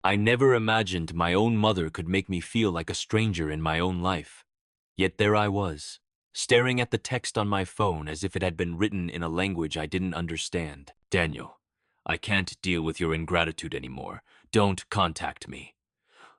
I never imagined my own mother could make me feel like a stranger in my own life. Yet there I was, staring at the text on my phone as if it had been written in a language I didn't understand. Daniel, I can't deal with your ingratitude anymore. Don't contact me.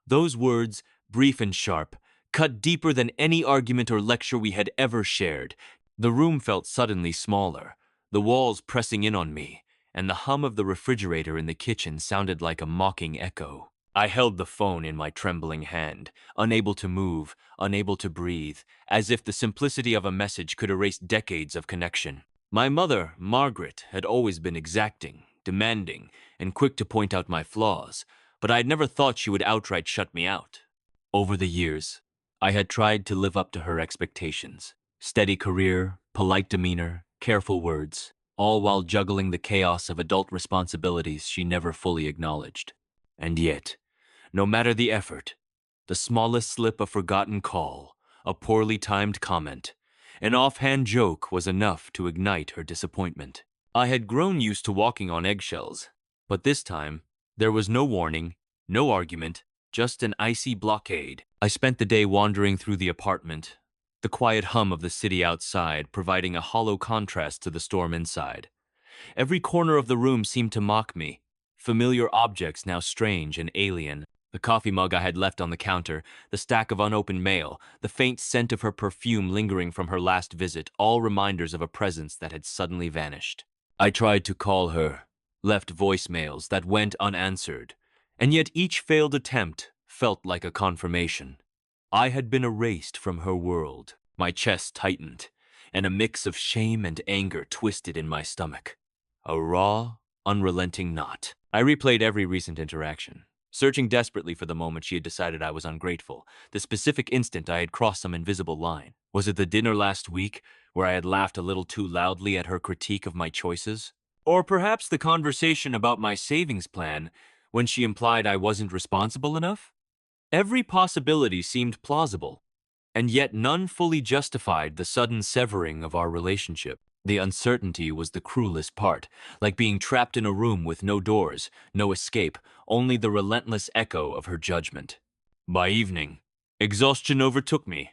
Those words, brief and sharp, cut deeper than any argument or lecture we had ever shared. The room felt suddenly smaller, the walls pressing in on me, and the hum of the refrigerator in the kitchen sounded like a mocking echo. I held the phone in my trembling hand, unable to move, unable to breathe, as if the simplicity of a message could erase decades of connection. My mother, Margaret, had always been exacting, demanding, and quick to point out my flaws, but I had never thought she would outright shut me out. Over the years, I had tried to live up to her expectations. Steady career, polite demeanor, careful words, all while juggling the chaos of adult responsibilities she never fully acknowledged. And yet, no matter the effort, the smallest slip of forgotten call, a poorly timed comment, an offhand joke was enough to ignite her disappointment. I had grown used to walking on eggshells, but this time, there was no warning, no argument, just an icy blockade. I spent the day wandering through the apartment, the quiet hum of the city outside providing a hollow contrast to the storm inside. Every corner of the room seemed to mock me, familiar objects now strange and alien. The coffee mug I had left on the counter, the stack of unopened mail, the faint scent of her perfume lingering from her last visit, all reminders of a presence that had suddenly vanished. I tried to call her, left voicemails that went unanswered, and yet each failed attempt felt like a confirmation. I had been erased from her world. My chest tightened, and a mix of shame and anger twisted in my stomach. A raw, unrelenting knot. I replayed every recent interaction, searching desperately for the moment she had decided I was ungrateful, the specific instant I had crossed some invisible line. Was it the dinner last week, where I had laughed a little too loudly at her critique of my choices? Or perhaps the conversation about my savings plan, when she implied I wasn't responsible enough? Every possibility seemed plausible, and yet none fully justified the sudden severing of our relationship. The uncertainty was the cruelest part, like being trapped in a room with no doors, no escape, only the relentless echo of her judgment. By evening, exhaustion overtook me,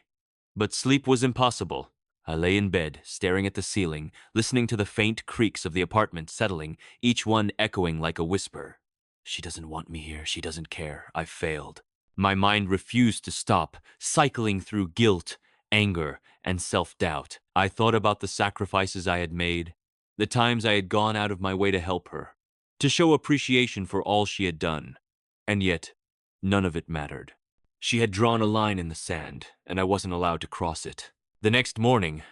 but sleep was impossible. I lay in bed, staring at the ceiling, listening to the faint creaks of the apartment settling, each one echoing like a whisper. She doesn't want me here, she doesn't care, I've failed. My mind refused to stop, cycling through guilt, anger, and self-doubt. I thought about the sacrifices I had made, the times I had gone out of my way to help her, to show appreciation for all she had done. And yet, none of it mattered. She had drawn a line in the sand, and I wasn't allowed to cross it. The next morning,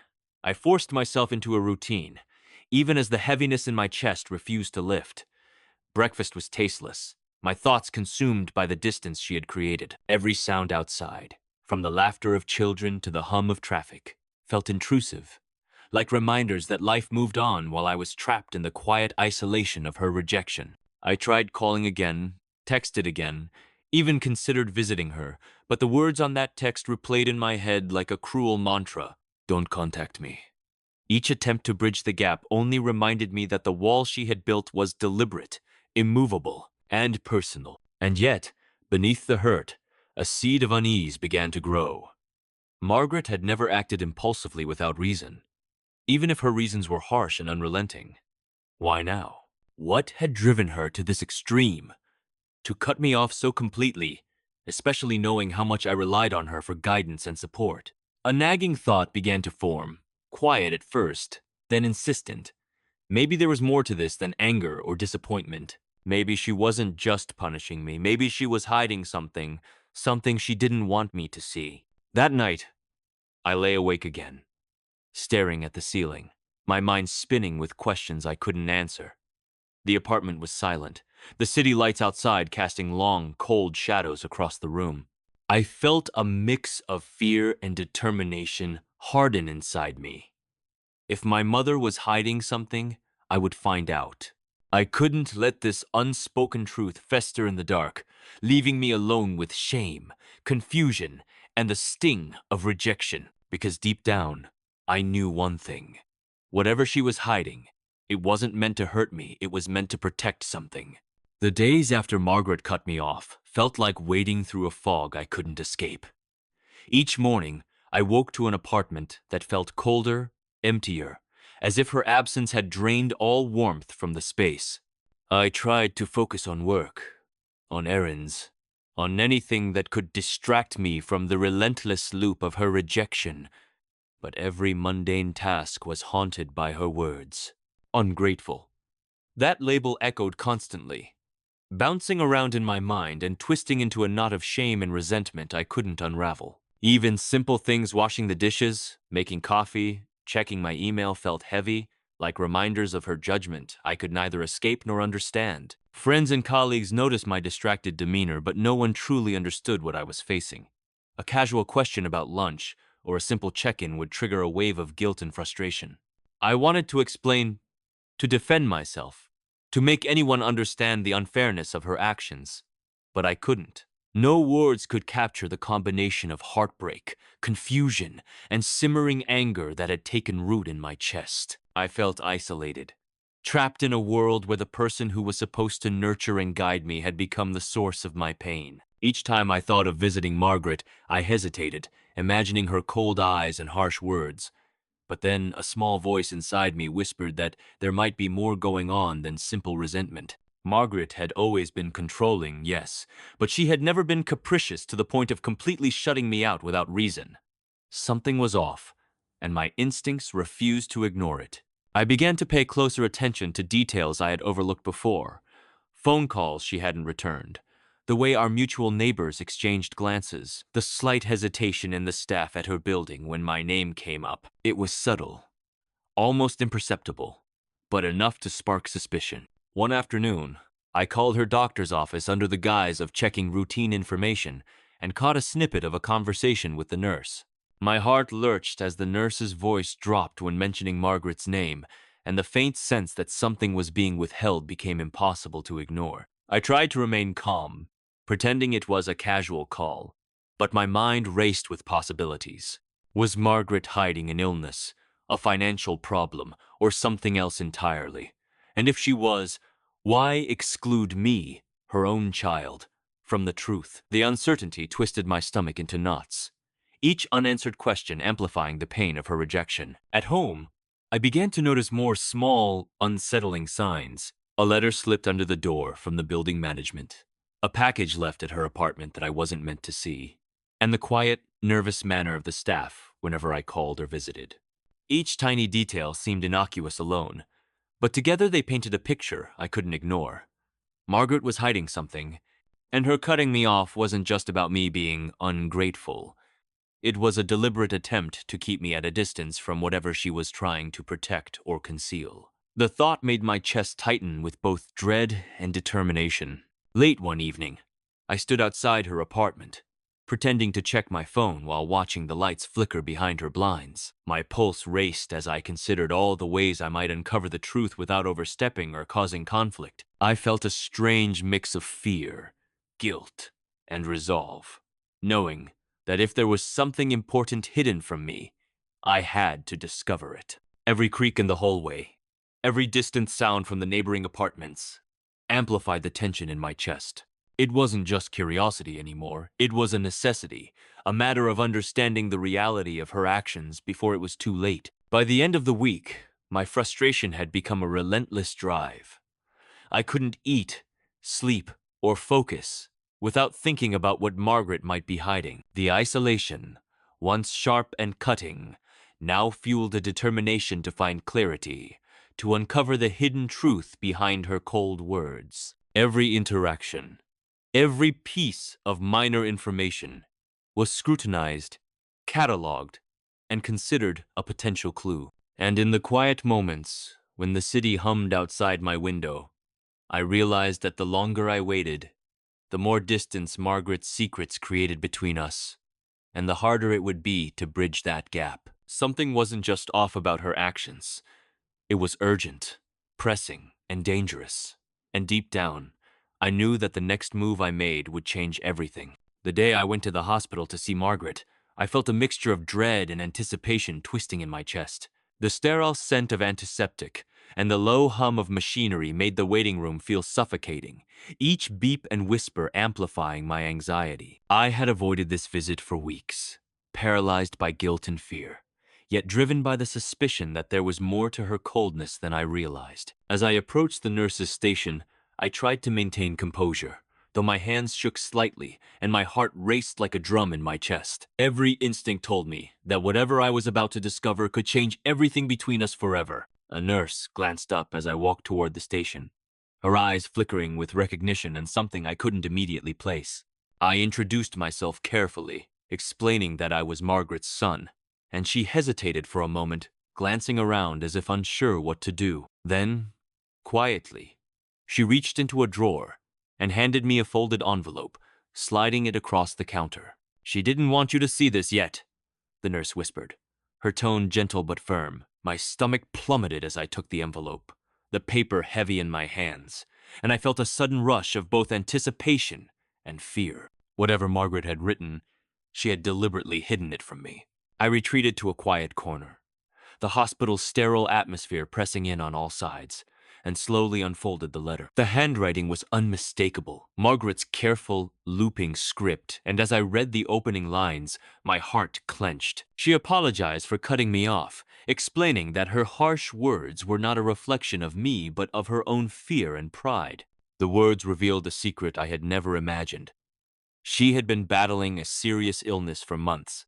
I forced myself into a routine, even as the heaviness in my chest refused to lift. Breakfast was tasteless, my thoughts consumed by the distance she had created. Every sound outside, from the laughter of children to the hum of traffic, felt intrusive, like reminders that life moved on while I was trapped in the quiet isolation of her rejection. I tried calling again, texted again, even considered visiting her, but the words on that text replayed in my head like a cruel mantra. Don't contact me. Each attempt to bridge the gap only reminded me that the wall she had built was deliberate, immovable, and personal. And yet, beneath the hurt, a seed of unease began to grow. Margaret had never acted impulsively without reason, even if her reasons were harsh and unrelenting. Why now? What had driven her to this extreme? To cut me off so completely, especially knowing how much I relied on her for guidance and support. A nagging thought began to form, quiet at first, then insistent. Maybe there was more to this than anger or disappointment. Maybe she wasn't just punishing me. Maybe she was hiding something, something she didn't want me to see. That night, I lay awake again, staring at the ceiling, my mind spinning with questions I couldn't answer. The apartment was silent, the city lights outside casting long, cold shadows across the room. I felt a mix of fear and determination harden inside me. If my mother was hiding something, I would find out. I couldn't let this unspoken truth fester in the dark, leaving me alone with shame, confusion, and the sting of rejection. Because deep down, I knew one thing. Whatever she was hiding, it wasn't meant to hurt me, it was meant to protect something. The days after Margaret cut me off felt like wading through a fog I couldn't escape. Each morning, I woke to an apartment that felt colder, emptier, as if her absence had drained all warmth from the space. I tried to focus on work, on errands, on anything that could distract me from the relentless loop of her rejection, but every mundane task was haunted by her words. Ungrateful. That label echoed constantly, bouncing around in my mind and twisting into a knot of shame and resentment I couldn't unravel. Even simple things, washing the dishes, making coffee, checking my email, felt heavy, like reminders of her judgment I could neither escape nor understand. Friends and colleagues noticed my distracted demeanor, but no one truly understood what I was facing. A casual question about lunch or a simple check-in would trigger a wave of guilt and frustration. I wanted to explain, to defend myself, to make anyone understand the unfairness of her actions, but I couldn't. No words could capture the combination of heartbreak, confusion, and simmering anger that had taken root in my chest. I felt isolated, trapped in a world where the person who was supposed to nurture and guide me had become the source of my pain. Each time I thought of visiting Margaret, I hesitated, imagining her cold eyes and harsh words. But then a small voice inside me whispered that there might be more going on than simple resentment. Margaret had always been controlling, yes, but she had never been capricious to the point of completely shutting me out without reason. Something was off, and my instincts refused to ignore it. I began to pay closer attention to details I had overlooked before. Phone calls she hadn't returned, the way our mutual neighbors exchanged glances, the slight hesitation in the staff at her building when my name came up. It was subtle, almost imperceptible, but enough to spark suspicion. One afternoon, I called her doctor's office under the guise of checking routine information and caught a snippet of a conversation with the nurse. My heart lurched as the nurse's voice dropped when mentioning Margaret's name, and the faint sense that something was being withheld became impossible to ignore. I tried to remain calm, pretending it was a casual call, but my mind raced with possibilities. Was Margaret hiding an illness, a financial problem, or something else entirely? And if she was, why exclude me, her own child, from the truth? The uncertainty twisted my stomach into knots, each unanswered question amplifying the pain of her rejection. At home, I began to notice more small, unsettling signs. A letter slipped under the door from the building management, a package left at her apartment that I wasn't meant to see, and the quiet, nervous manner of the staff whenever I called or visited. Each tiny detail seemed innocuous alone, but together they painted a picture I couldn't ignore. Margaret was hiding something, and her cutting me off wasn't just about me being ungrateful. It was a deliberate attempt to keep me at a distance from whatever she was trying to protect or conceal. The thought made my chest tighten with both dread and determination. Late one evening, I stood outside her apartment, pretending to check my phone while watching the lights flicker behind her blinds. My pulse raced as I considered all the ways I might uncover the truth without overstepping or causing conflict. I felt a strange mix of fear, guilt, and resolve, knowing that if there was something important hidden from me, I had to discover it. Every creak in the hallway, every distant sound from the neighboring apartments, amplified the tension in my chest. It wasn't just curiosity anymore, it was a necessity, a matter of understanding the reality of her actions before it was too late. By the end of the week, my frustration had become a relentless drive. I couldn't eat, sleep, or focus without thinking about what Margaret might be hiding. The isolation, once sharp and cutting, now fueled a determination to find clarity, to uncover the hidden truth behind her cold words. Every interaction, every piece of minor information was scrutinized, cataloged, and considered a potential clue. And in the quiet moments, when the city hummed outside my window, I realized that the longer I waited, the more distance Margaret's secrets created between us, and the harder it would be to bridge that gap. Something wasn't just off about her actions. It was urgent, pressing, and dangerous. And deep down, I knew that the next move I made would change everything. The day I went to the hospital to see Margaret, I felt a mixture of dread and anticipation twisting in my chest. The sterile scent of antiseptic and the low hum of machinery made the waiting room feel suffocating, each beep and whisper amplifying my anxiety. I had avoided this visit for weeks, paralyzed by guilt and fear, yet driven by the suspicion that there was more to her coldness than I realized. As I approached the nurse's station, I tried to maintain composure, though my hands shook slightly and my heart raced like a drum in my chest. Every instinct told me that whatever I was about to discover could change everything between us forever. A nurse glanced up as I walked toward the station, her eyes flickering with recognition and something I couldn't immediately place. I introduced myself carefully, explaining that I was Margaret's son, and she hesitated for a moment, glancing around as if unsure what to do. Then, quietly, she reached into a drawer and handed me a folded envelope, sliding it across the counter. "She didn't want you to see this yet," the nurse whispered, her tone gentle but firm. My stomach plummeted as I took the envelope, the paper heavy in my hands, and I felt a sudden rush of both anticipation and fear. Whatever Margaret had written, she had deliberately hidden it from me. I retreated to a quiet corner, the hospital's sterile atmosphere pressing in on all sides, and slowly unfolded the letter. The handwriting was unmistakable, Margaret's careful, looping script, and as I read the opening lines, my heart clenched. She apologized for cutting me off, explaining that her harsh words were not a reflection of me but of her own fear and pride. The words revealed a secret I had never imagined. She had been battling a serious illness for months,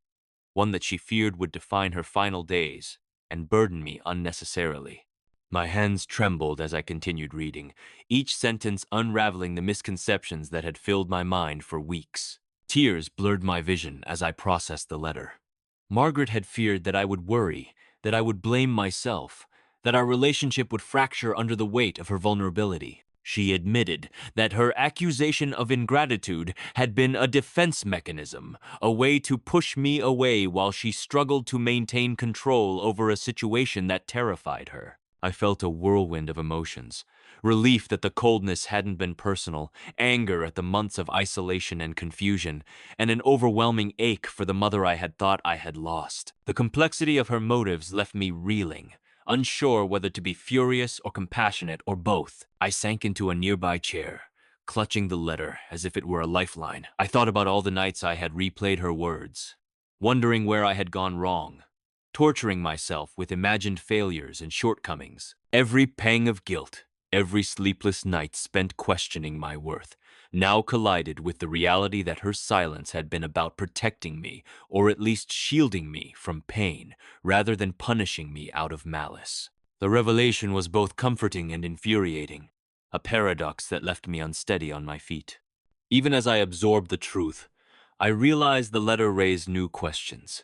one that she feared would define her final days and burden me unnecessarily. My hands trembled as I continued reading, each sentence unraveling the misconceptions that had filled my mind for weeks. Tears blurred my vision as I processed the letter. Margaret had feared that I would worry, that I would blame myself, that our relationship would fracture under the weight of her vulnerability. She admitted that her accusation of ingratitude had been a defense mechanism, a way to push me away while she struggled to maintain control over a situation that terrified her. I felt a whirlwind of emotions. Relief that the coldness hadn't been personal, anger at the months of isolation and confusion, and an overwhelming ache for the mother I had thought I had lost. The complexity of her motives left me reeling, unsure whether to be furious or compassionate or both. I sank into a nearby chair, clutching the letter as if it were a lifeline. I thought about all the nights I had replayed her words, wondering where I had gone wrong, torturing myself with imagined failures and shortcomings. Every pang of guilt, every sleepless night spent questioning my worth, now collided with the reality that her silence had been about protecting me, or at least shielding me from pain, rather than punishing me out of malice. The revelation was both comforting and infuriating, a paradox that left me unsteady on my feet. Even as I absorbed the truth, I realized the letter raised new questions.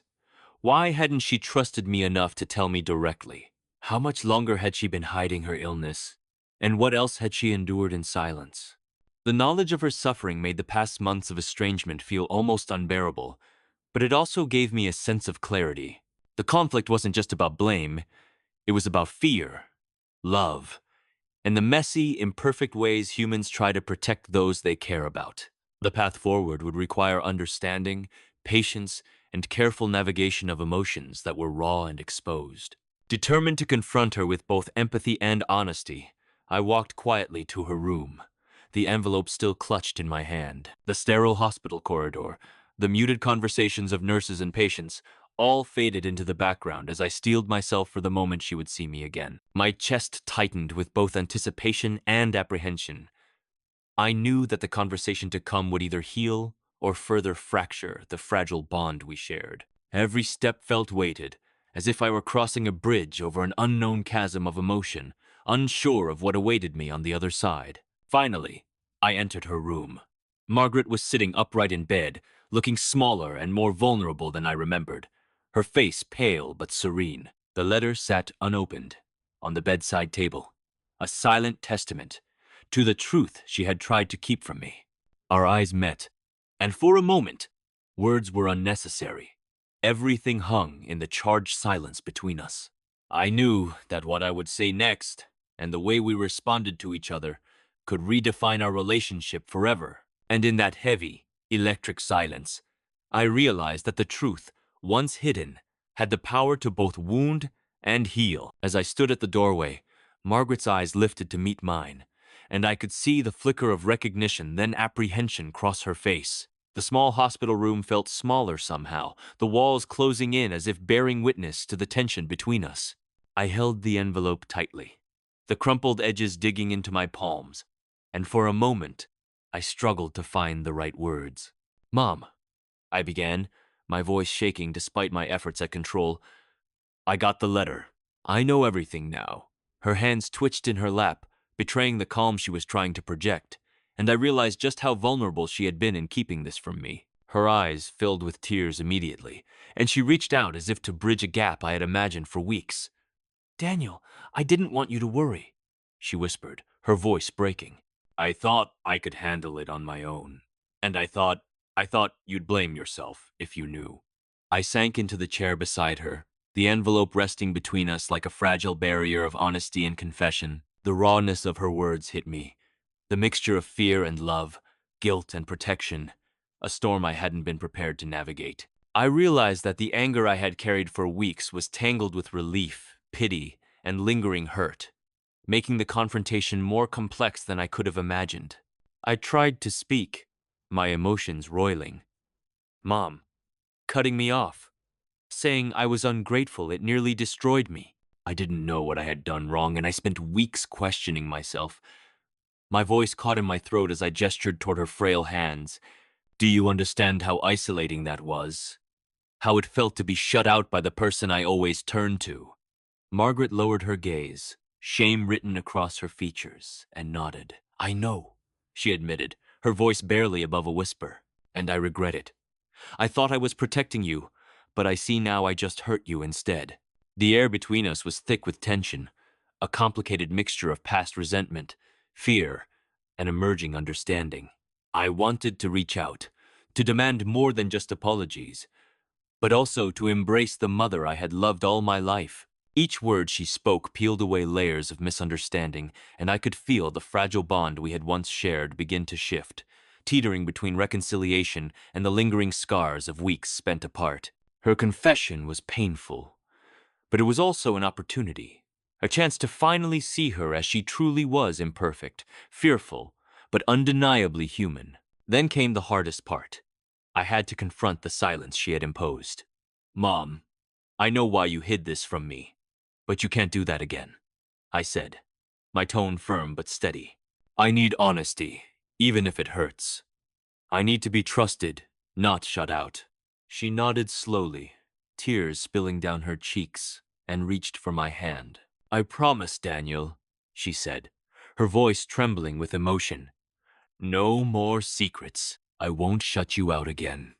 Why hadn't she trusted me enough to tell me directly? How much longer had she been hiding her illness? And what else had she endured in silence? The knowledge of her suffering made the past months of estrangement feel almost unbearable, but it also gave me a sense of clarity. The conflict wasn't just about blame, it was about fear, love, and the messy, imperfect ways humans try to protect those they care about. The path forward would require understanding, patience, and careful navigation of emotions that were raw and exposed. Determined to confront her with both empathy and honesty, I walked quietly to her room, the envelope still clutched in my hand. The sterile hospital corridor, the muted conversations of nurses and patients, all faded into the background as I steeled myself for the moment she would see me again. My chest tightened with both anticipation and apprehension. I knew that the conversation to come would either heal or further fracture the fragile bond we shared. Every step felt weighted, as if I were crossing a bridge over an unknown chasm of emotion, unsure of what awaited me on the other side. Finally, I entered her room. Margaret was sitting upright in bed, looking smaller and more vulnerable than I remembered, her face pale but serene. The letter sat unopened on the bedside table, a silent testament to the truth she had tried to keep from me. Our eyes met, and for a moment, words were unnecessary. Everything hung in the charged silence between us. I knew that what I would say next, and the way we responded to each other, could redefine our relationship forever. And in that heavy, electric silence, I realized that the truth, once hidden, had the power to both wound and heal. As I stood at the doorway, Margaret's eyes lifted to meet mine, and I could see the flicker of recognition, then apprehension cross her face. The small hospital room felt smaller somehow, the walls closing in as if bearing witness to the tension between us. I held the envelope tightly, the crumpled edges digging into my palms, and for a moment, I struggled to find the right words. "Mom," I began, my voice shaking despite my efforts at control. "I got the letter. I know everything now." Her hands twitched in her lap, betraying the calm she was trying to project, and I realized just how vulnerable she had been in keeping this from me. Her eyes filled with tears immediately, and she reached out as if to bridge a gap I had imagined for weeks. "Daniel, I didn't want you to worry," she whispered, her voice breaking. "I thought I could handle it on my own. And I thought you'd blame yourself if you knew." I sank into the chair beside her, the envelope resting between us like a fragile barrier of honesty and confession. The rawness of her words hit me, the mixture of fear and love, guilt and protection, a storm I hadn't been prepared to navigate. I realized that the anger I had carried for weeks was tangled with relief, pity, and lingering hurt, making the confrontation more complex than I could have imagined. I tried to speak, my emotions roiling. Mom, cutting me off, saying I was ungrateful, it nearly destroyed me. I didn't know what I had done wrong, and I spent weeks questioning myself. My voice caught in my throat as I gestured toward her frail hands. "Do you understand how isolating that was? How it felt to be shut out by the person I always turned to?" Margaret lowered her gaze, shame written across her features, and nodded. "I know," she admitted, her voice barely above a whisper. "And I regret it. I thought I was protecting you, but I see now I just hurt you instead." The air between us was thick with tension, a complicated mixture of past resentment, fear, and emerging understanding. I wanted to reach out, to demand more than just apologies, but also to embrace the mother I had loved all my life. Each word she spoke peeled away layers of misunderstanding, and I could feel the fragile bond we had once shared begin to shift, teetering between reconciliation and the lingering scars of weeks spent apart. Her confession was painful, but it was also an opportunity, a chance to finally see her as she truly was: imperfect, fearful, but undeniably human. Then came the hardest part. I had to confront the silence she had imposed. "Mom, I know why you hid this from me, but you can't do that again," I said, my tone firm but steady. "I need honesty, even if it hurts. I need to be trusted, not shut out." She nodded slowly, tears spilling down her cheeks, and reached for my hand. "I promise, Daniel," she said, her voice trembling with emotion. "No more secrets. I won't shut you out again."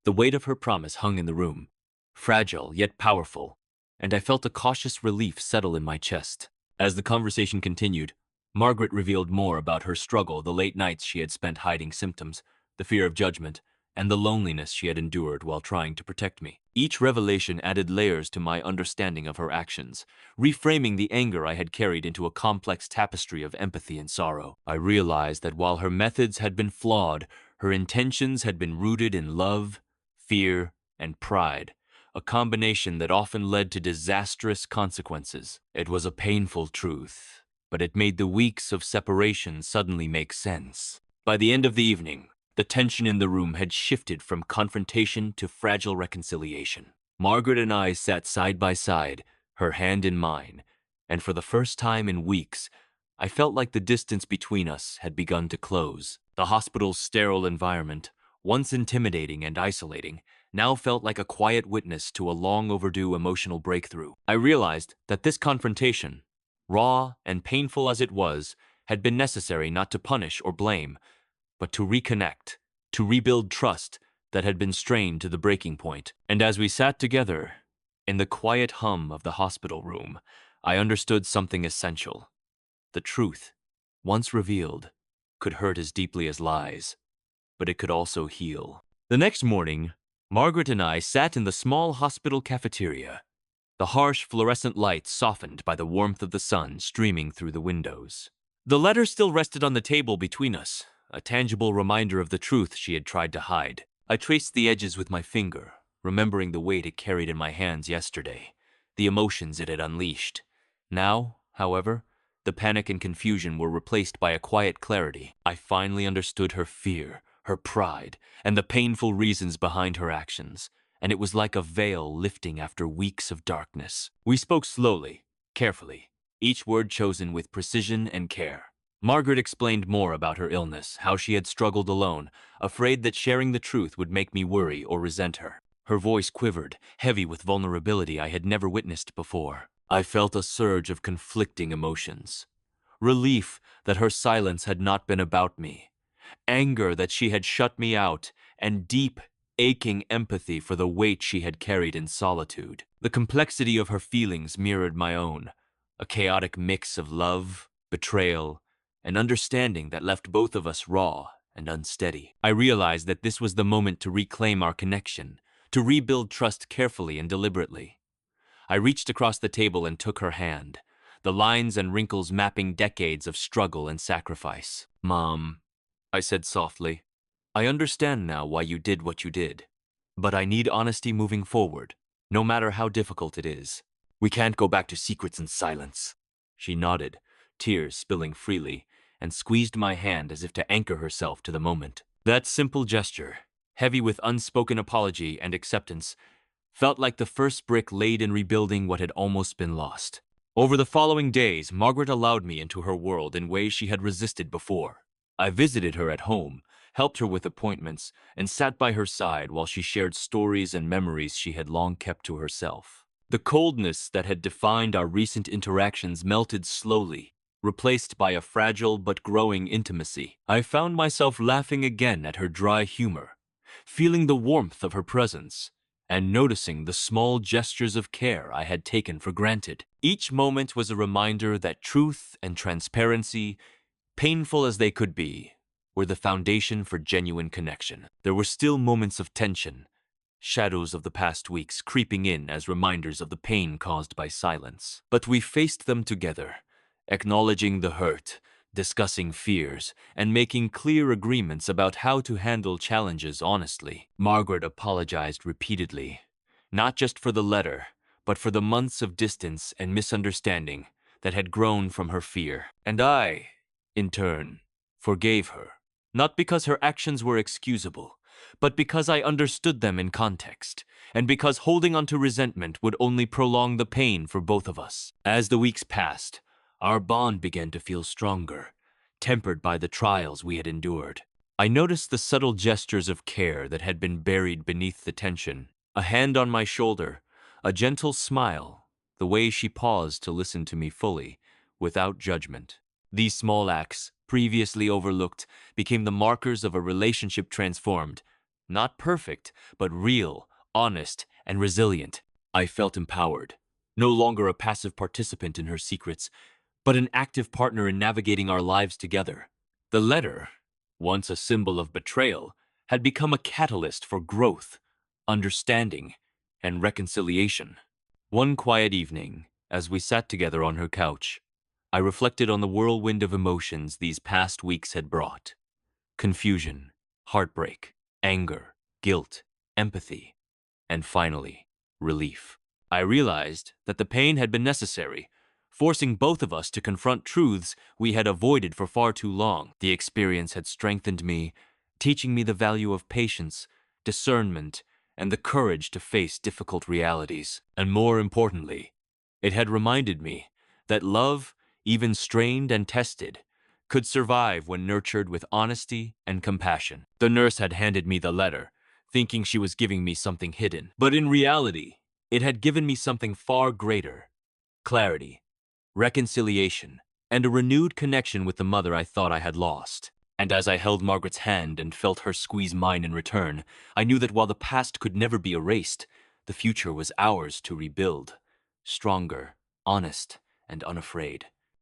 The weight of her promise hung in the room, fragile yet powerful, and I felt a cautious relief settle in my chest. As the conversation continued, Margaret revealed more about her struggle, the late nights she had spent hiding symptoms, the fear of judgment, and the loneliness she had endured while trying to protect me. Each revelation added layers to my understanding of her actions, reframing the anger I had carried into a complex tapestry of empathy and sorrow. I realized that while her methods had been flawed, her intentions had been rooted in love, fear, and pride, a combination that often led to disastrous consequences. It was a painful truth, but it made the weeks of separation suddenly make sense. By the end of the evening, the tension in the room had shifted from confrontation to fragile reconciliation. Margaret and I sat side by side, her hand in mine, and for the first time in weeks, I felt like the distance between us had begun to close. The hospital's sterile environment, once intimidating and isolating, now felt like a quiet witness to a long overdue emotional breakthrough. I realized that this confrontation, raw and painful as it was, had been necessary not to punish or blame, but to reconnect, to rebuild trust that had been strained to the breaking point. And as we sat together, in the quiet hum of the hospital room, I understood something essential. The truth, once revealed, could hurt as deeply as lies, but it could also heal. The next morning, Margaret and I sat in the small hospital cafeteria, the harsh fluorescent lights softened by the warmth of the sun streaming through the windows. The letter still rested on the table between us, a tangible reminder of the truth she had tried to hide. I traced the edges with my finger, remembering the weight it carried in my hands yesterday, the emotions it had unleashed. Now, however, the panic and confusion were replaced by a quiet clarity. I finally understood her fear, her pride, and the painful reasons behind her actions, and it was like a veil lifting after weeks of darkness. We spoke slowly, carefully, each word chosen with precision and care. Margaret explained more about her illness, how she had struggled alone, afraid that sharing the truth would make me worry or resent her. Her voice quivered, heavy with vulnerability I had never witnessed before. I felt a surge of conflicting emotions. Relief that her silence had not been about me, anger that she had shut me out, and deep, aching empathy for the weight she had carried in solitude. The complexity of her feelings mirrored my own, a chaotic mix of love, betrayal, and understanding that left both of us raw and unsteady. I realized that this was the moment to reclaim our connection, to rebuild trust carefully and deliberately. I reached across the table and took her hand, the lines and wrinkles mapping decades of struggle and sacrifice. "Mom," I said softly, "I understand now why you did what you did, but I need honesty moving forward, no matter how difficult it is. We can't go back to secrets and silence." She nodded, tears spilling freely, and squeezed my hand as if to anchor herself to the moment. That simple gesture, heavy with unspoken apology and acceptance, felt like the first brick laid in rebuilding what had almost been lost. Over the following days, Margaret allowed me into her world in ways she had resisted before. I visited her at home, helped her with appointments, and sat by her side while she shared stories and memories she had long kept to herself. The coldness that had defined our recent interactions melted slowly, replaced by a fragile but growing intimacy. I found myself laughing again at her dry humor, feeling the warmth of her presence, and noticing the small gestures of care I had taken for granted. Each moment was a reminder that truth and transparency, painful as they could be, were the foundation for genuine connection. There were still moments of tension, shadows of the past weeks creeping in as reminders of the pain caused by silence. But we faced them together, acknowledging the hurt, discussing fears, and making clear agreements about how to handle challenges honestly. Margaret apologized repeatedly, not just for the letter, but for the months of distance and misunderstanding that had grown from her fear. And I, in turn, forgave her, not because her actions were excusable, but because I understood them in context, and because holding on to resentment would only prolong the pain for both of us. As the weeks passed, our bond began to feel stronger, tempered by the trials we had endured. I noticed the subtle gestures of care that had been buried beneath the tension. A hand on my shoulder, a gentle smile, the way she paused to listen to me fully, without judgment. These small acts, previously overlooked, became the markers of a relationship transformed. Not perfect, but real, honest, and resilient. I felt empowered, no longer a passive participant in her secrets, but an active partner in navigating our lives together. The letter, once a symbol of betrayal, had become a catalyst for growth, understanding, and reconciliation. One quiet evening, as we sat together on her couch, I reflected on the whirlwind of emotions these past weeks had brought. Confusion, heartbreak, anger, guilt, empathy, and finally, relief. I realized that the pain had been necessary, forcing both of us to confront truths we had avoided for far too long. The experience had strengthened me, teaching me the value of patience, discernment, and the courage to face difficult realities. And more importantly, it had reminded me that love, even strained and tested, could survive when nurtured with honesty and compassion. The nurse had handed me the letter, thinking she was giving me something hidden. But in reality, it had given me something far greater: clarity, reconciliation, and a renewed connection with the mother I thought I had lost. And as I held Margaret's hand and felt her squeeze mine in return, I knew that while the past could never be erased, the future was ours to rebuild, stronger, honest, and unafraid.